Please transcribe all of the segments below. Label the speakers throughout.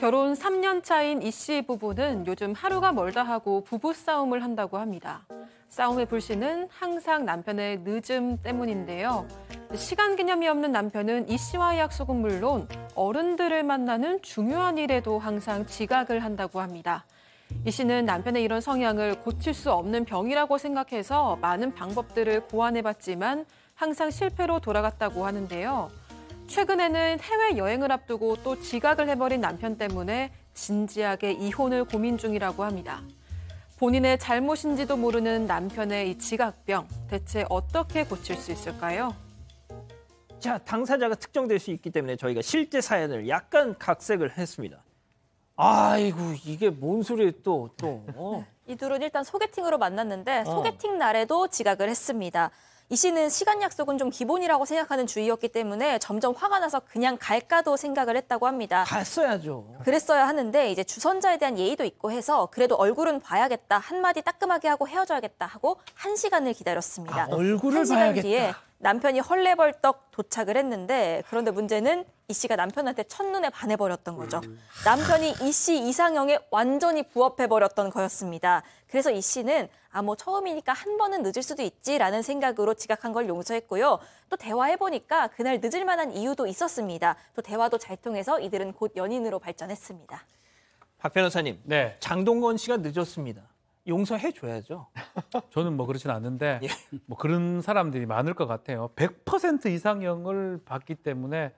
Speaker 1: 결혼 3년 차인 이 씨 부부는 요즘 하루가 멀다 하고 부부싸움을 한다고 합니다. 싸움의 불씨는 항상 남편의 늦음 때문인데요. 시간 개념이 없는 남편은 이 씨와의 약속은 물론 어른들을 만나는 중요한 일에도 항상 지각을 한다고 합니다. 이 씨는 남편의 이런 성향을 고칠 수 없는 병이라고 생각해서 많은 방법들을 고안해봤지만 항상 실패로 돌아갔다고 하는데요. 최근에는 해외여행을 앞두고 또 지각을 해버린 남편 때문에 진지하게 이혼을 고민 중이라고 합니다. 본인의 잘못인지도 모르는 남편의 이 지각병, 대체 어떻게 고칠 수 있을까요?
Speaker 2: 자, 당사자가 특정될 수 있기 때문에 저희가 실제 사연을 약간 각색을 했습니다. 아이고, 이게 뭔 소리예요, 또.
Speaker 3: 이 둘은 일단 소개팅으로 만났는데 소개팅 날에도 지각을 했습니다. 이 씨는 시간 약속은 좀 기본이라고 생각하는 주의였기 때문에 점점 화가 나서 그냥 갈까도 생각을 했다고 합니다.
Speaker 2: 갔어야죠.
Speaker 3: 그랬어야 하는데 이제 주선자에 대한 예의도 있고 해서 그래도 얼굴은 봐야겠다. 한마디 따끔하게 하고 헤어져야겠다 하고 1시간을 기다렸습니다.
Speaker 2: 얼굴을
Speaker 3: 1시간
Speaker 2: 봐야겠다.
Speaker 3: 뒤에 남편이 헐레벌떡 도착을 했는데 그런데 문제는 이 씨가 남편한테 첫눈에 반해버렸던 거죠. 남편이 이 씨 이상형에 완전히 부합해버렸던 거였습니다. 그래서 이 씨는 뭐 처음이니까 한 번은 늦을 수도 있지라는 생각으로 지각한 걸 용서했고요. 또 대화해보니까 그날 늦을 만한 이유도 있었습니다. 또 대화도 잘 통해서 이들은 곧 연인으로 발전했습니다.
Speaker 2: 박 변호사님,
Speaker 4: 네.
Speaker 2: 장동건 씨가 늦었습니다. 용서해줘야죠.
Speaker 4: 저는 뭐 그렇진 않는데
Speaker 2: 예.
Speaker 4: 뭐 그런 사람들이 많을 것 같아요. 100% 이상형을 봤기 때문에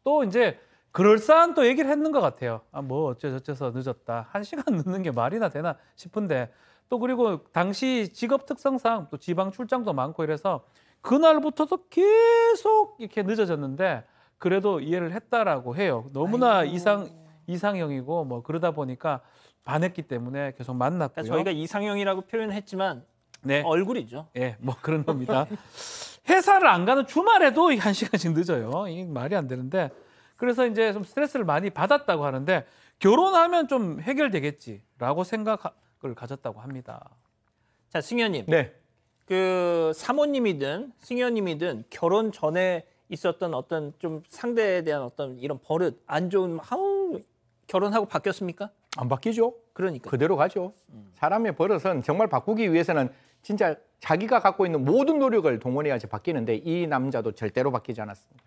Speaker 4: 또 이제 그럴싸한 또 얘기를 했는 것 같아요. 뭐 어째서 늦었다. 1시간 늦는 게 말이나 되나 싶은데 또 그리고 당시 직업 특성상 또 지방 출장도 많고 이래서 그날부터도 계속 이렇게 늦어졌는데 그래도 이해를 했다라고 해요. 너무나 이상형이고 뭐 그러다 보니까 반했기 때문에 계속 만났고요.
Speaker 2: 그러니까 저희가 이상형이라고 표현했지만
Speaker 4: 네.
Speaker 2: 얼굴이죠.
Speaker 4: 예, 뭐 그런 겁니다. 회사를 안 가는 주말에도 1시간씩 늦어요. 이게 말이 안 되는데 그래서 이제 좀 스트레스를 많이 받았다고 하는데 결혼하면 좀 해결되겠지라고 생각을 가졌다고 합니다.
Speaker 2: 자, 승현님.
Speaker 5: 네.
Speaker 2: 그 사모님이든 승현님이든 결혼 전에 있었던 어떤 좀 상대에 대한 어떤 이런 버릇, 안 좋은 결혼하고 바뀌었습니까?
Speaker 5: 안 바뀌죠.
Speaker 2: 그러니까.
Speaker 5: 그대로 가죠. 사람의 버릇은 정말 바꾸기 위해서는 진짜 자기가 갖고 있는 모든 노력을 동원해야지 바뀌는데 이 남자도 절대로 바뀌지 않았습니다.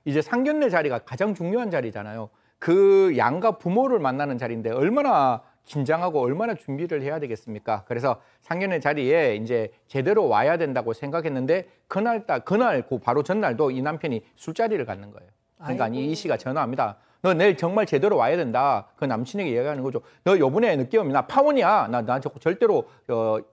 Speaker 5: 이제 상견례 자리가 가장 중요한 자리잖아요. 그 양가 부모를 만나는 자리인데 얼마나 긴장하고 얼마나 준비를 해야 되겠습니까? 그래서 상견례 자리에 이제 제대로 와야 된다고 생각했는데 그날 바로 전날도 이 남편이 술자리를 갖는 거예요. 그러니까
Speaker 2: 아이고.
Speaker 5: 이 씨가 전화합니다. 너 내일 정말 제대로 와야 된다. 그 남친에게 이야기하는 거죠. 너 요번에 늦게 오면 나 파혼이야. 나 절대로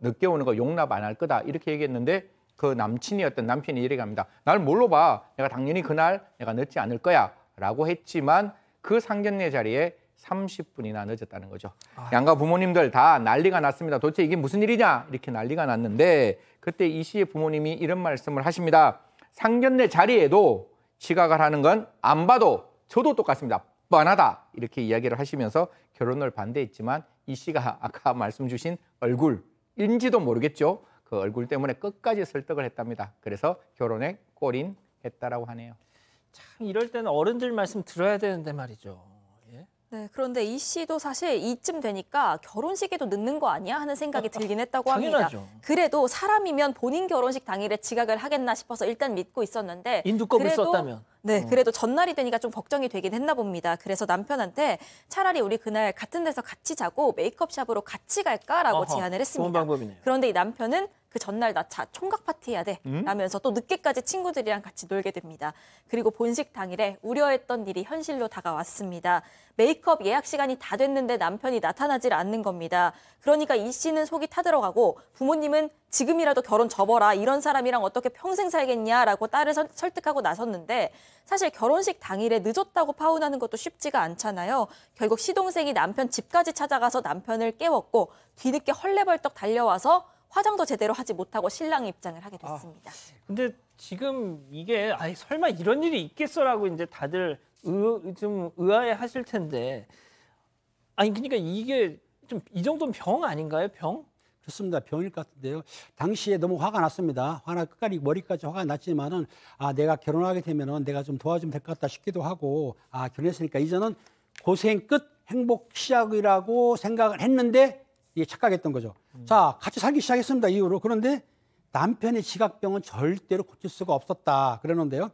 Speaker 5: 늦게 오는 거 용납 안 할 거다. 이렇게 얘기했는데 그 남친이었던 남편이 이렇게 합니다. 날 뭘로 봐. 내가 당연히 그날 내가 늦지 않을 거야. 라고 했지만 그 상견례 자리에 30분이나 늦었다는 거죠. 양가 부모님들 다 난리가 났습니다. 도대체 이게 무슨 일이냐? 이렇게 난리가 났는데 그때 이 씨의 부모님이 이런 말씀을 하십니다. 상견례 자리에도 지각을 하는 건 안 봐도 저도 똑같습니다. 뻔하다. 이렇게 이야기를 하시면서 결혼을 반대했지만 이 씨가 아까 말씀 주신 얼굴인지도 모르겠죠. 그 얼굴 때문에 끝까지 설득을 했답니다. 그래서 결혼에 골인했다라고 하네요.
Speaker 2: 참 이럴 때는 어른들 말씀 들어야 되는데 말이죠. 예?
Speaker 3: 네, 그런데 이 씨도 사실 이쯤 되니까 결혼식에도 늦는 거 아니야 하는 생각이 들긴 했다고 합니다.
Speaker 2: 당연하죠.
Speaker 3: 그래도 사람이면 본인 결혼식 당일에 지각을 하겠나 싶어서 일단 믿고 있었는데
Speaker 2: 인두껍을
Speaker 3: 그래도
Speaker 2: 썼다면.
Speaker 3: 네, 그래도 전날이 되니까 좀 걱정이 되긴 했나 봅니다. 그래서 남편한테 차라리 우리 그날 같은 데서 같이 자고 메이크업샵으로 같이 갈까라고 제안을 했습니다.
Speaker 2: 좋은 방법이네요.
Speaker 3: 그런데 이 남편은 그 전날 나 총각 파티 해야 돼 라면서 또 늦게까지 친구들이랑 같이 놀게 됩니다. 그리고 본식 당일에 우려했던 일이 현실로 다가왔습니다. 메이크업 예약 시간이 다 됐는데 남편이 나타나질 않는 겁니다. 그러니까 이 씨는 속이 타들어가고 부모님은 지금이라도 결혼 접어라. 이런 사람이랑 어떻게 평생 살겠냐라고 딸을 설득하고 나섰는데 사실 결혼식 당일에 늦었다고 파혼하는 것도 쉽지가 않잖아요. 결국 시동생이 남편 집까지 찾아가서 남편을 깨웠고 뒤늦게 헐레벌떡 달려와서 화장도 제대로 하지 못하고 신랑 입장을 하게 됐습니다.
Speaker 2: 근데 지금 이게 설마 이런 일이 있겠어라고 이제 다들 좀 의아해하실 텐데 그러니까 이게 좀 이 정도는 병 아닌가요? 병?
Speaker 6: 그렇습니다. 병일 것 같은데요. 당시에 너무 화가 났습니다. 화나 끝까지 머리까지 화가 났지만은 내가 결혼하게 되면은 내가 좀 도와주면 될 것 같다 싶기도 하고 결혼했으니까 이제는 고생 끝 행복 시작이라고 생각을 했는데 이게 착각했던 거죠. 자, 같이 살기 시작했습니다. 이후로. 그런데 남편의 지각병은 절대로 고칠 수가 없었다. 그러는데요.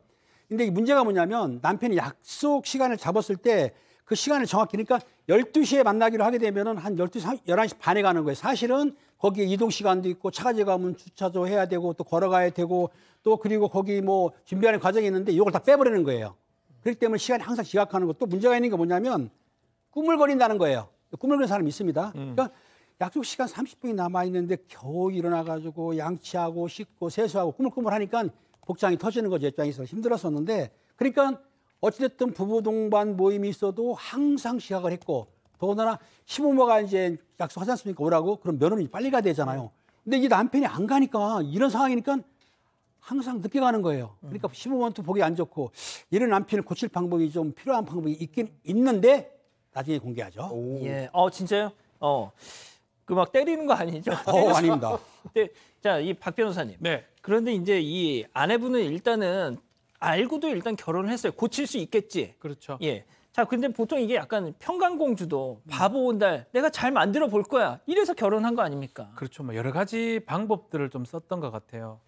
Speaker 6: 근데 이 문제가 뭐냐면 남편이 약속 시간을 잡았을 때 그 시간을 정확히 그러니까 12시에 만나기로 하게 되면은 한 12시, 11시 반에 가는 거예요. 사실은 거기에 이동 시간도 있고 차 가져가면 주차도 해야 되고 또 걸어가야 되고 또 그리고 거기 뭐 준비하는 과정이 있는데 이걸 다 빼버리는 거예요. 그렇기 때문에 시간이 항상 지각하는 것도 문제가 있는 게 뭐냐면 꾸물거린다는 거예요. 꾸물거리는 사람이 있습니다. 그러니까 약속 시간 30분이 남아있는데 겨우 일어나가지고 양치하고 씻고 세수하고 꾸물꾸물하니까 복장이 터지는 거죠. 입장에서 힘들었었는데 그러니까 어찌됐든 부부 동반 모임이 있어도 항상 지각을 했고 더군다나 시부모가 이제 약속하지 않습니까? 오라고 그럼 며느리 빨리 가야 되잖아요. 근데 이 남편이 안 가니까 이런 상황이니까 항상 늦게 가는 거예요. 그러니까 시부모한테 보기 안 좋고 이런 남편을 고칠 방법이 좀 필요한 방법이 있긴 있는데 나중에 공개하죠.
Speaker 2: 예. 진짜요? 그 막 때리는 거 아니죠?
Speaker 6: 아닙니다.
Speaker 2: 자, 이 박 변호사님.
Speaker 4: 네.
Speaker 2: 그런데 이제 이 아내분은 일단은 알고도 일단 결혼을 했어요. 고칠 수 있겠지.
Speaker 4: 그렇죠.
Speaker 2: 예. 자, 근데 보통 이게 약간 평강공주도 바보 온달 내가 잘 만들어 볼 거야. 이래서 결혼한 거 아닙니까?
Speaker 4: 그렇죠. 뭐 여러 가지 방법들을 좀 썼던 것 같아요.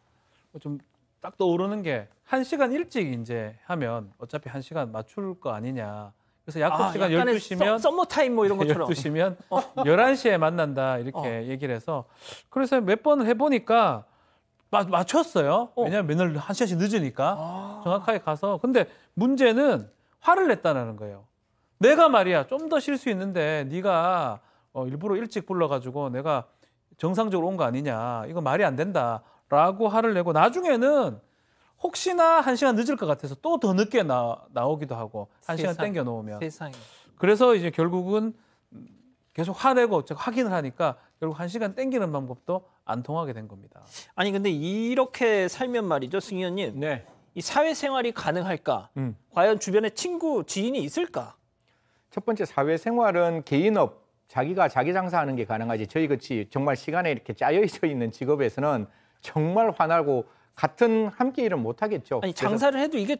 Speaker 4: 좀 딱 떠오르는 게 1시간 일찍 이제 하면 어차피 1시간 맞출 거 아니냐. 그래서 약속 시간 12시면
Speaker 2: 썸머 타임 뭐 이런 것처럼
Speaker 4: 12시면 11시에 만난다 이렇게 얘기를 해서 그래서 몇 번을 해보니까 맞췄어요. 왜냐하면 맨날 1시간씩 늦으니까 정확하게 가서. 근데 문제는 화를 냈다는 거예요. 내가 말이야 좀 더 쉴 수 있는데 네가 일부러 일찍 불러가지고 내가 정상적으로 온 거 아니냐. 이거 말이 안 된다라고 화를 내고 나중에는 혹시나 1시간 늦을 것 같아서 또 더 늦게 나오기도 하고 1시간 땡겨 놓으면.
Speaker 2: 세상에.
Speaker 4: 그래서 이제 결국은 계속 화내고 확인을 하니까 결국 1시간 땡기는 방법도 안 통하게 된 겁니다.
Speaker 2: 아니 근데 이렇게 살면 말이죠, 승 의원님.
Speaker 5: 네.
Speaker 2: 이 사회생활이 가능할까? 과연 주변에 친구, 지인이 있을까?
Speaker 5: 첫 번째 사회생활은 개인업, 자기가 자기 장사하는 게 가능하지 저희 같이 정말 시간에 이렇게 짜여져 있는 직업에서는 정말 화나고 같은 함께 일은 못 하겠죠.
Speaker 2: 아니 장사를 해도 이게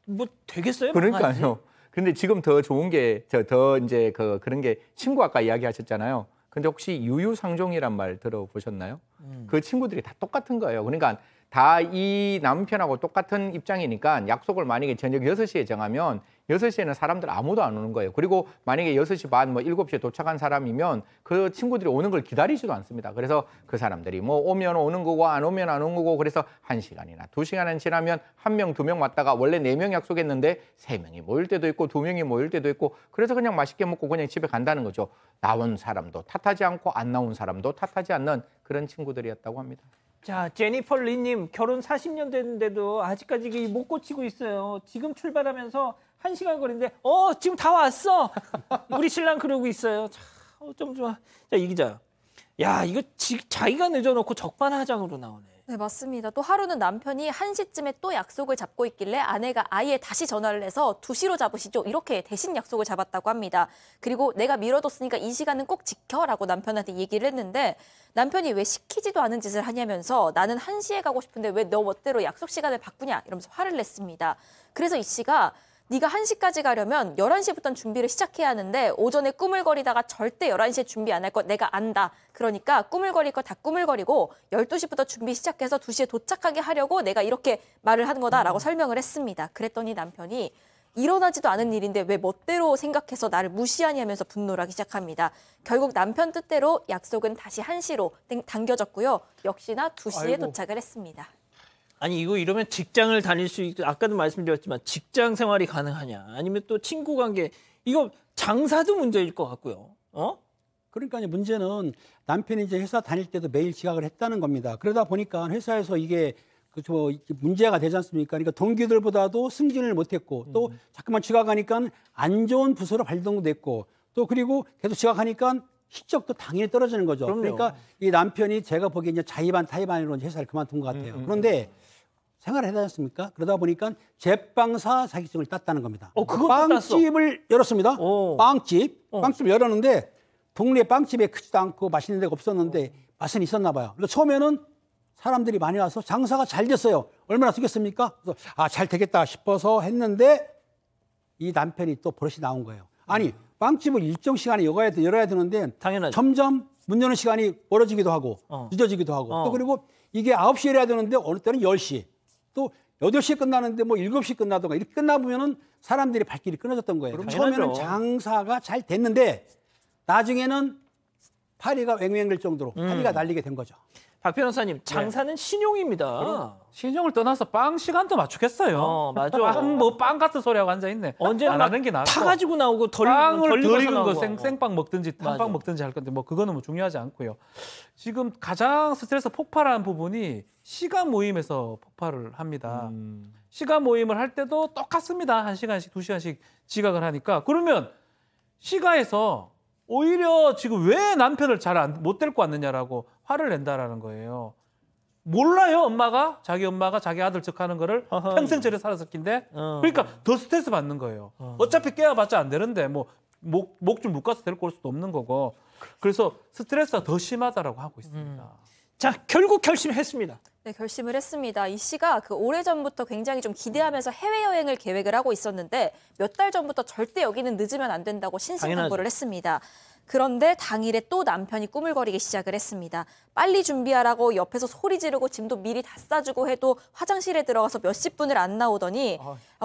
Speaker 2: 뭐 되겠어요?
Speaker 5: 그러니까요. 그런데 지금 더 좋은 게 더 이제 그런 게 친구 아까 이야기하셨잖아요. 근데 혹시 유유상종이란 말 들어보셨나요? 그 친구들이 다 똑같은 거예요. 그러니까 다 이 남편하고 똑같은 입장이니까 약속을 만약에 저녁 6시에 정하면 6시에는 사람들 아무도 안 오는 거예요. 그리고 만약에 6시 반, 뭐 7시에 도착한 사람이면 그 친구들이 오는 걸 기다리지도 않습니다. 그래서 그 사람들이 뭐 오면 오는 거고 안 오면 안 오는 거고 그래서 1시간이나 2시간은 지나면 1명, 2명 왔다가 원래 4명 약속했는데 3명이 모일 때도 있고 2명이 모일 때도 있고 그래서 그냥 맛있게 먹고 그냥 집에 간다는 거죠. 나온 사람도 탓하지 않고 안 나온 사람도 탓하지 않는 그런 친구들이었다고 합니다.
Speaker 2: 자, 제니퍼 리님 결혼 40년 됐는데도 아직까지 못 고치고 있어요. 지금 출발하면서 1시간 거리인데 지금 다 왔어. 우리 신랑 그러고 있어요. 자, 좀 좋아. 자, 이 기자. 야, 이거 자기가 늦어놓고 적반하장으로 나오네.
Speaker 3: 네, 맞습니다. 또 하루는 남편이 1시쯤에 또 약속을 잡고 있길래 아내가 아예 다시 전화를 해서 2시로 잡으시죠. 이렇게 대신 약속을 잡았다고 합니다. 그리고 내가 미뤄뒀으니까 이 시간은 꼭 지켜라고 남편한테 얘기를 했는데 남편이 왜 시키지도 않은 짓을 하냐면서 나는 1시에 가고 싶은데 왜 너 멋대로 약속 시간을 바꾸냐 이러면서 화를 냈습니다. 그래서 이 씨가 네가 1시까지 가려면 11시부터는 준비를 시작해야 하는데 오전에 꾸물거리다가 절대 11시에 준비 안 할 거 내가 안다. 그러니까 꾸물거릴 거 다 꾸물거리고 12시부터 준비 시작해서 2시에 도착하게 하려고 내가 이렇게 말을 한 거다라고 설명을 했습니다. 그랬더니 남편이 일어나지도 않은 일인데 왜 멋대로 생각해서 나를 무시하냐면서 분노를 하기 시작합니다. 결국 남편 뜻대로 약속은 다시 1시로 당겨졌고요. 역시나 2시에 도착을 했습니다.
Speaker 2: 아니 이거 이러면 직장을 다닐 수 있고 아까도 말씀드렸지만 직장 생활이 가능하냐 아니면 또 친구 관계 이거 장사도 문제일 것 같고요.
Speaker 6: 그러니까 문제는 남편이 이제 회사 다닐 때도 매일 지각을 했다는 겁니다. 그러다 보니까 회사에서 이게 문제가 되지 않습니까? 그러니까 동기들보다도 승진을 못했고 또 자꾸만 지각하니까 안 좋은 부서로 발동도 됐고 또 그리고 계속 지각하니까 실적도 당연히 떨어지는 거죠.
Speaker 2: 그럼요.
Speaker 6: 그러니까 이 남편이 제가 보기에 이제 자의반 타의반으로 회사를 그만둔 것 같아요. 그런데 생활을 해야 않습니까? 그러다 보니까 제빵사 자격증을 땄다는 겁니다.
Speaker 2: 그것도
Speaker 6: 빵집을 열었습니다.
Speaker 2: 빵집.
Speaker 6: 빵집을 열었는데 동네 빵집에 크지도 않고 맛있는 데가 없었는데 맛은 있었나 봐요. 그래서 처음에는 사람들이 많이 와서 장사가 잘 됐어요. 얼마나 쓰겠습니까? 그래서 잘 되겠다 싶어서 했는데 이 남편이 또 버릇이 나온 거예요. 아니 빵집을 일정 시간에 열어야 되는데
Speaker 2: 당연하죠.
Speaker 6: 점점 문 여는 시간이 멀어지기도 하고 늦어지기도 하고 또 그리고 이게 9시에 열어야 되는데 어느 때는 10시 또 8시에 끝나는데 뭐 7시에 끝나던가 이렇게 끝나보면은 사람들이 발길이 끊어졌던 거예요.
Speaker 2: 당연하죠.
Speaker 6: 처음에는 장사가 잘 됐는데 나중에는 파리가 왱왱될 정도로 파리가 날리게 된 거죠.
Speaker 2: 박 변호사님, 장사는 신용입니다.
Speaker 4: 신용을 떠나서 빵 시간도 맞추겠어요.
Speaker 2: 맞아.
Speaker 4: 빵 같은 소리하고 앉아 있네.
Speaker 2: 언제나
Speaker 4: 안 하는 게 낫고.
Speaker 2: 타가지고 나오고
Speaker 4: 빵을 덜 익은
Speaker 2: 나오고.
Speaker 4: 거 생빵 먹든지 탄빵 먹든지 할 건데 뭐 그거는 뭐 중요하지 않고요. 지금 가장 스트레스 폭발하는 부분이 시가 모임에서 폭발을 합니다. 시가 모임을 할 때도 똑같습니다. 1시간씩, 2시간씩 지각을 하니까. 그러면 시가에서 오히려 지금 왜 남편을 잘 못 데리고 왔느냐라고 화를 낸다라는 거예요. 몰라요, 엄마가? 자기 엄마가 자기 아들 척하는 거를 평생 저래 살았을 낀데. 그러니까 더 스트레스 받는 거예요. 어차피 깨워봤자 안 되는데 뭐 목 좀 묶어서 데리고 올 수도 없는 거고. 그래서 스트레스가 더 심하다라고 하고 있습니다.
Speaker 2: 자, 결국 결심했습니다.
Speaker 3: 네, 결심을 했습니다. 이 씨가 오래전부터 굉장히 좀 기대하면서 해외여행을 계획을 하고 있었는데 몇 달 전부터 절대 여기는 늦으면 안 된다고 신신당부를 했습니다. 그런데 당일에 또 남편이 꾸물거리기 시작을 했습니다. 빨리 준비하라고 옆에서 소리 지르고 짐도 미리 다 싸주고 해도 화장실에 들어가서 몇십 분을 안 나오더니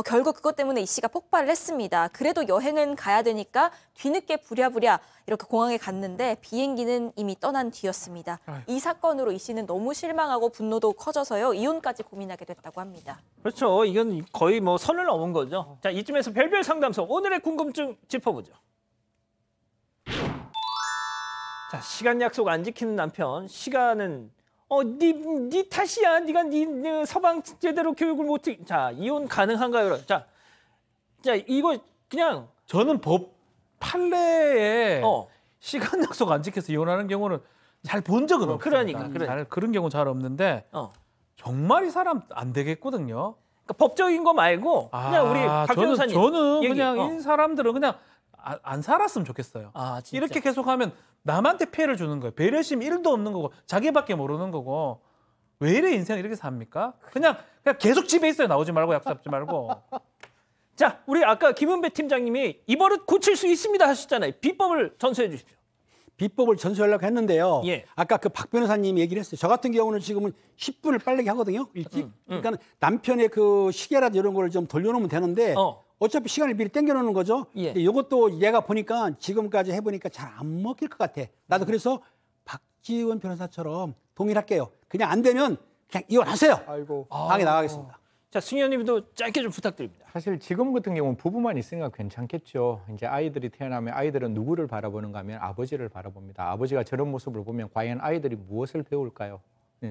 Speaker 3: 결국 그것 때문에 이 씨가 폭발을 했습니다. 그래도 여행은 가야 되니까 뒤늦게 부랴부랴 이렇게 공항에 갔는데 비행기는 이미 떠난 뒤였습니다. 이 사건으로 이 씨는 너무 실망하고 분노도 커져서요. 이혼까지 고민하게 됐다고 합니다.
Speaker 2: 그렇죠. 이건 거의 뭐 선을 넘은 거죠. 자, 이쯤에서 별별 상담소 오늘의 궁금증 짚어보죠. 자, 시간 약속 안 지키는 남편. 시간은 네 탓이야. 네가 네 서방 제대로 교육을 못 해. 자, 이혼 가능한가요? 자, 이거 그냥
Speaker 4: 저는 법 판례에 시간 약속 안 지켜서 이혼하는 경우는 잘 본 적은 없어요.
Speaker 2: 그러니까.
Speaker 4: 그런 경우는 잘 없는데 정말 이 사람 안 되겠거든요.
Speaker 2: 그러니까 법적인 거 말고 그냥 우리 박 변호사님
Speaker 4: 저는 그냥 이 사람들은 그냥 안 살았으면 좋겠어요.
Speaker 2: 진짜?
Speaker 4: 이렇게 계속하면 남한테 피해를 주는 거예요. 배려심 1도 없는 거고 자기밖에 모르는 거고 왜 이래 인생 이렇게 삽니까? 그냥 계속 집에 있어요. 나오지 말고 약속 잡지 말고.
Speaker 2: 자, 우리 아까 김은배 팀장님이 이 버릇 고칠 수 있습니다 하셨잖아요. 비법을 전수해 주십시오.
Speaker 6: 비법을 전수하려고 했는데요.
Speaker 2: 예.
Speaker 6: 아까 그 박 변호사님이 얘기를 했어요. 저 같은 경우는 지금은 10분을 빠르게 하거든요. 일찍. 그러니까 남편의 그 시계라도 이런 걸 좀 돌려놓으면 되는데 어차피 시간을 미리 땡겨놓는 거죠.
Speaker 2: 예.
Speaker 6: 근데 이것도 얘가 보니까 지금까지 해보니까 잘 안 먹힐 것 같아. 나도 그래서 박지원 변호사처럼 동일할게요. 그냥 안 되면 그냥 이혼하세요.
Speaker 5: 아이고.
Speaker 6: 방에 나가겠습니다.
Speaker 2: 자, 승현님도 짧게 좀 부탁드립니다.
Speaker 5: 사실 지금 같은 경우는 부부만 있으니까 괜찮겠죠. 이제 아이들이 태어나면 아이들은 누구를 바라보는가 하면 아버지를 바라봅니다. 아버지가 저런 모습을 보면 과연 아이들이 무엇을 배울까요?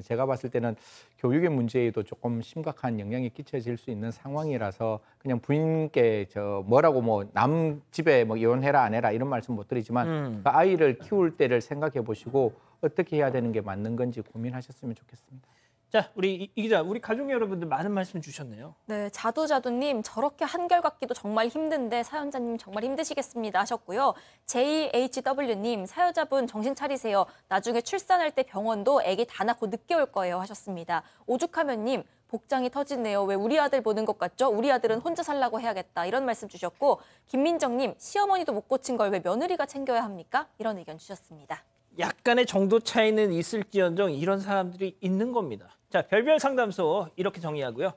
Speaker 5: 제가 봤을 때는 교육의 문제에도 조금 심각한 영향이 끼쳐질 수 있는 상황이라서 그냥 부인께 뭐라고 남 집에 이혼해라 안 해라 이런 말씀 못 드리지만 그 아이를 키울 때를 생각해 보시고 어떻게 해야 되는 게 맞는 건지 고민하셨으면 좋겠습니다.
Speaker 2: 자, 우리 이 기자, 우리 가족 여러분들 많은 말씀 주셨네요.
Speaker 3: 네, 자두자두님 저렇게 한결같기도 정말 힘든데 사연자님 정말 힘드시겠습니다 하셨고요. JHW님 사연자분 정신 차리세요. 나중에 출산할 때 병원도 아기 다 낳고 늦게 올 거예요 하셨습니다. 오죽하면님 복장이 터지네요. 왜 우리 아들 보는 것 같죠? 우리 아들은 혼자 살라고 해야겠다. 이런 말씀 주셨고 김민정님 시어머니도 못 고친 걸 왜 며느리가 챙겨야 합니까? 이런 의견 주셨습니다.
Speaker 2: 약간의 정도 차이는 있을지언정 이런 사람들이 있는 겁니다. 자, 별별 상담소 이렇게 정리하고요.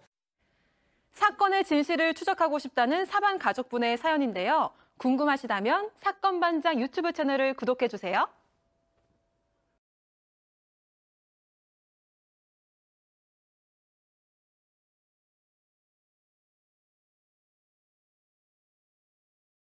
Speaker 1: 사건의 진실을 추적하고 싶다는 사반 가족분의 사연인데요. 궁금하시다면 사건반장 유튜브 채널을 구독해주세요.